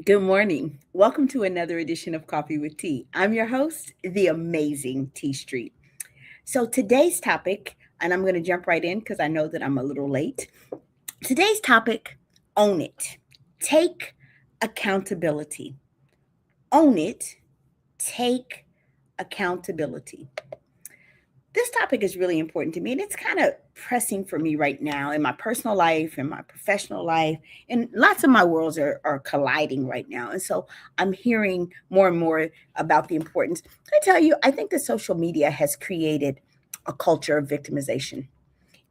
Good morning. Welcome to another edition of Coffee with Tea. I'm your host, the amazing T Street. So today's topic, and I'm going to jump right in because I know that I'm a little late. Today's topic, own it. Take accountability. Own it. Take accountability. This topic is really important to me, and it's kind of pressing for me right now in my personal life and my professional life, and lots of my worlds are colliding right now. And so I'm hearing more and more about the importance. I tell you, I think that social media has created a culture of victimization.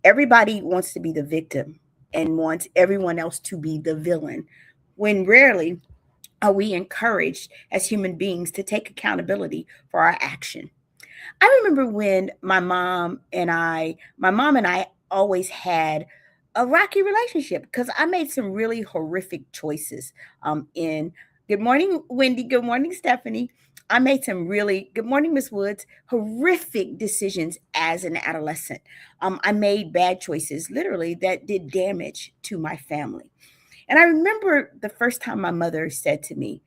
Everybody wants to be the victim and wants everyone else to be the villain, when rarely are we encouraged as human beings to take accountability for our action. I remember when my mom and I always had a rocky relationship because I made some really horrific choices. In Good morning, Wendy. Good morning, Stephanie. I made some really good morning, Miss Woods. Horrific decisions as an adolescent. I made bad choices, literally, that did damage to my family. And I remember the first time my mother said to me,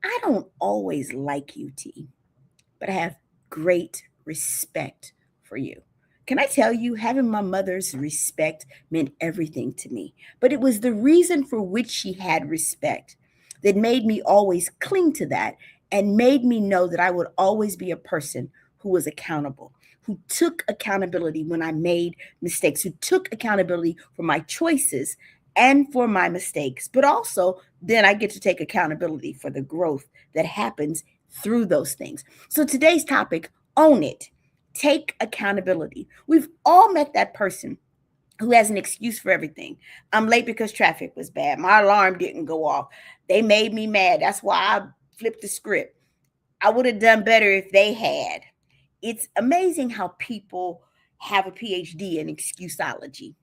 "I don't always like you, T, but I have great respect for you." Can I tell you, having my mother's respect meant everything to me. But it was the reason for which she had respect that made me always cling to that and made me know that I would always be a person who was accountable, who took accountability when I made mistakes, who took accountability for my choices and for my mistakes. But also, then I get to take accountability for the growth that happens through those things. So today's topic, own it. Take accountability. We've all met that person who has an excuse for everything. I'm late because traffic was bad. My alarm didn't go off. They made me mad. That's why I flipped the script. I would have done better if they had. It's amazing how people have a PhD in excusology.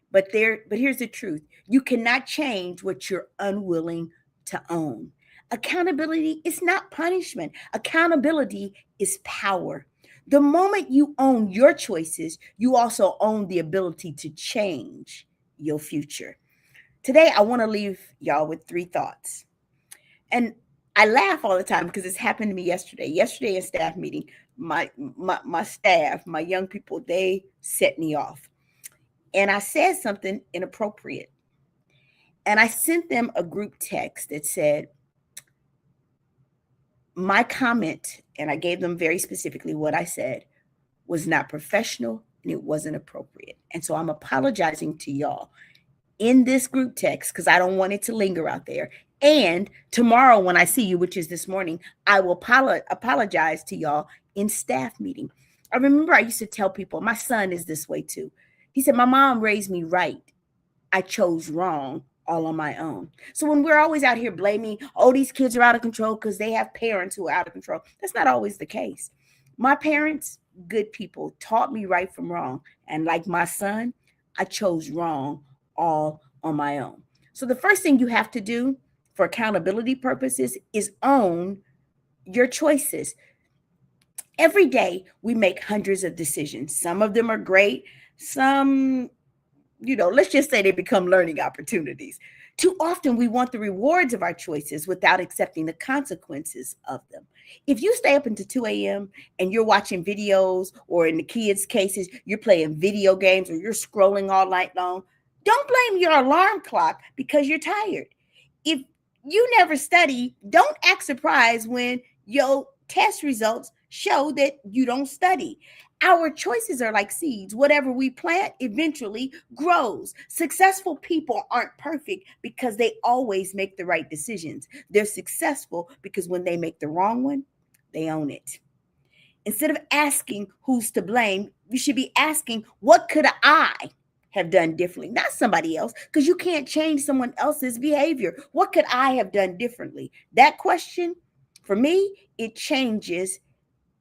But here's the truth. You cannot change what you're unwilling to own. Accountability is not punishment. Accountability is power. The moment you own your choices, you also own the ability to change your future. Today, I want to leave y'all with three thoughts. And I laugh all the time because it's happened to me yesterday. Yesterday in staff meeting, my staff, my young people, they set me off. And I said something inappropriate. And I sent them a group text that said, my comment, and I gave them very specifically what I said, was not professional and it wasn't appropriate. And so I'm apologizing to y'all in this group text because I don't want it to linger out there. And tomorrow, when I see you, which is this morning, I will apologize to y'all in staff meeting. I remember I used to tell people, my son is this way too. He said, my mom raised me right. I chose wrong all on my own. So when we're always out here blaming, oh, these kids are out of control because they have parents who are out of control, that's not always the case. My parents, good people, taught me right from wrong. And like my son, I chose wrong all on my own. So the first thing you have to do for accountability purposes is own your choices. Every day we make hundreds of decisions. Some of them are great. Some, let's just say they become learning opportunities. Too often we want the rewards of our choices without accepting the consequences of them. If you stay up until 2 a.m. and you're watching videos, or in the kids' cases, you're playing video games or you're scrolling all night long, don't blame your alarm clock because you're tired. If you never study, don't act surprised when your test results show that you don't study. Our choices are like seeds. Whatever we plant eventually grows. Successful people aren't perfect because they always make the right decisions. They're successful because when they make the wrong one, they own it. Instead of asking who's to blame, you should be asking, what could I have done differently? Not somebody else, because you can't change someone else's behavior. What could I have done differently? That question, for me, it changes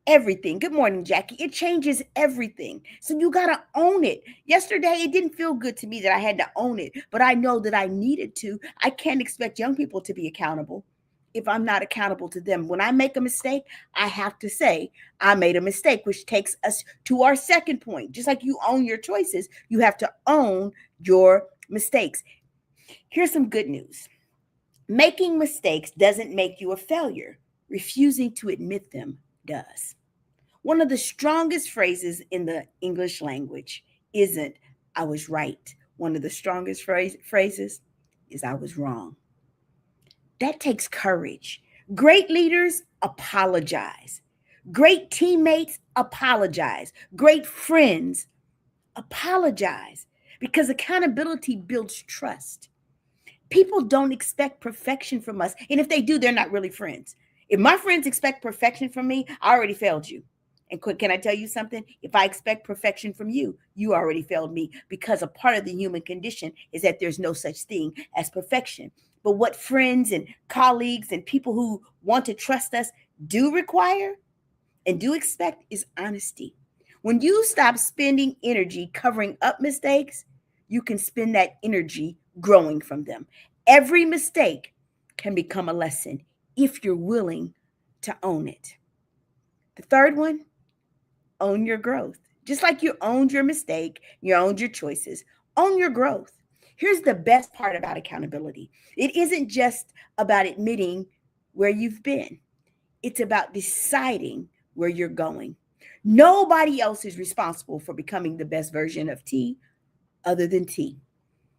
everything. Good morning, Jackie. It changes everything. So you got to own it. Yesterday, it didn't feel good to me that I had to own it, but I know that I needed to. I can't expect young people to be accountable if I'm not accountable to them. When I make a mistake, I have to say, I made a mistake, which takes us to our second point. Just like you own your choices, you have to own your mistakes. Here's some good news. Making mistakes doesn't make you a failure. Refusing to admit them does. One of the strongest phrases in the English language isn't "I was right." One of the strongest phrases is "I was wrong." That takes courage. Great leaders apologize. Great teammates apologize. Great friends apologize because accountability builds trust. People don't expect perfection from us. And if they do, they're not really friends. If my friends expect perfection from me, I already failed you. And can I tell you something? If I expect perfection from you, you already failed me because a part of the human condition is that there's no such thing as perfection. But what friends and colleagues and people who want to trust us do require and do expect is honesty. When you stop spending energy covering up mistakes, you can spend that energy growing from them. Every mistake can become a lesson if you're willing to own it. The third one, own your growth. Just like you owned your mistake, you owned your choices, own your growth. Here's the best part about accountability: it isn't just about admitting where you've been, it's about deciding where you're going. Nobody else is responsible for becoming the best version of T other than T.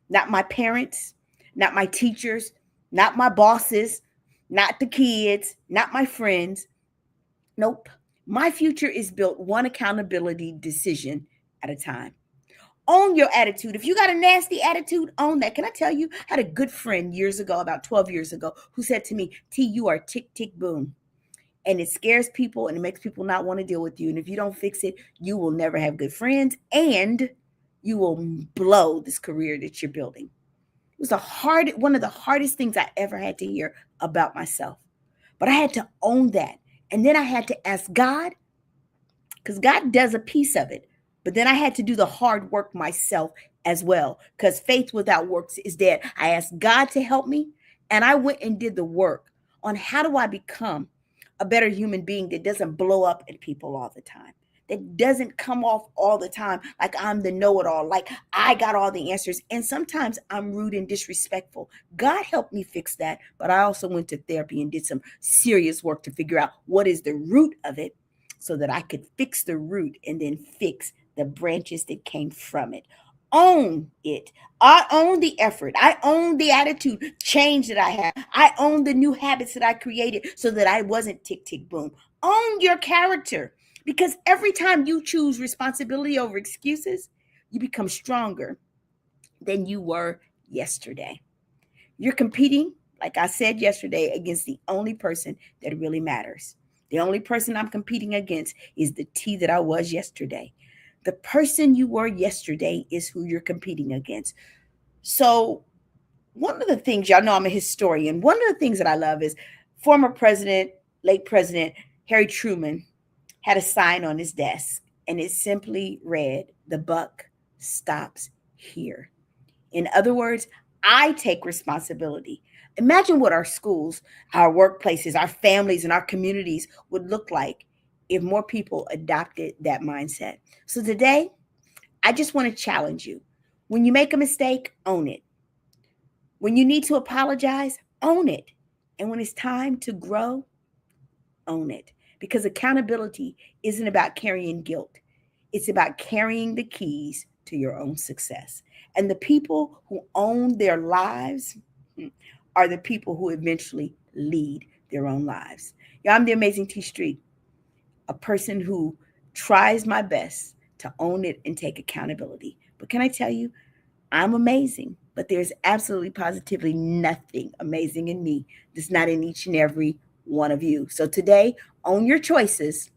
Not my parents, not my teachers, not my bosses, not the kids, not my friends. Nope. My future is built one accountability decision at a time. Own your attitude. If you got a nasty attitude, own that. Can I tell you, I had a good friend years ago, about 12 years ago, who said to me, T, you are tick, tick, boom. And it scares people and it makes people not want to deal with you. And if you don't fix it, you will never have good friends and you will blow this career that you're building. It was one of the hardest things I ever had to hear about myself. But I had to own that. And then I had to ask God, because God does a piece of it. But then I had to do the hard work myself as well, because faith without works is dead. I asked God to help me, and I went and did the work on how do I become a better human being that doesn't blow up at people all the time, that doesn't come off all the time like I'm the know-it-all, like I got all the answers. And sometimes I'm rude and disrespectful. God helped me fix that, but I also went to therapy and did some serious work to figure out what is the root of it so that I could fix the root and then fix the branches that came from it. Own it. I own the effort. I own the attitude change that I have. I own the new habits that I created so that I wasn't tick, tick, boom. Own your character, because every time you choose responsibility over excuses, you become stronger than you were yesterday. You're competing, like I said yesterday, against the only person that really matters. The only person I'm competing against is the T that I was yesterday. The person you were yesterday is who you're competing against. So, one of the things, y'all know I'm a historian. One of the things that I love is former president, late President Harry Truman had a sign on his desk, and it simply read, "The buck stops here." In other words, I take responsibility. Imagine what our schools, our workplaces, our families, and our communities would look like if more people adopted that mindset. So today, I just want to challenge you. When you make a mistake, own it. When you need to apologize, own it. And when it's time to grow, own it. Because accountability isn't about carrying guilt, it's about carrying the keys to your own success. And the people who own their lives are the people who eventually lead their own lives. Yeah, I'm the amazing T Street, a person who tries my best to own it and take accountability. But can I tell you, I'm amazing, but there's absolutely positively nothing amazing in me that's not in each and every one of you. So today, own your choices,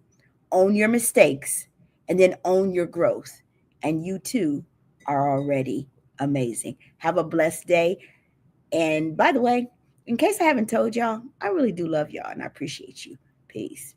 own your mistakes, and then own your growth. And you too are already amazing. Have a blessed day. And by the way, in case I haven't told y'all, I really do love y'all and I appreciate you. Peace.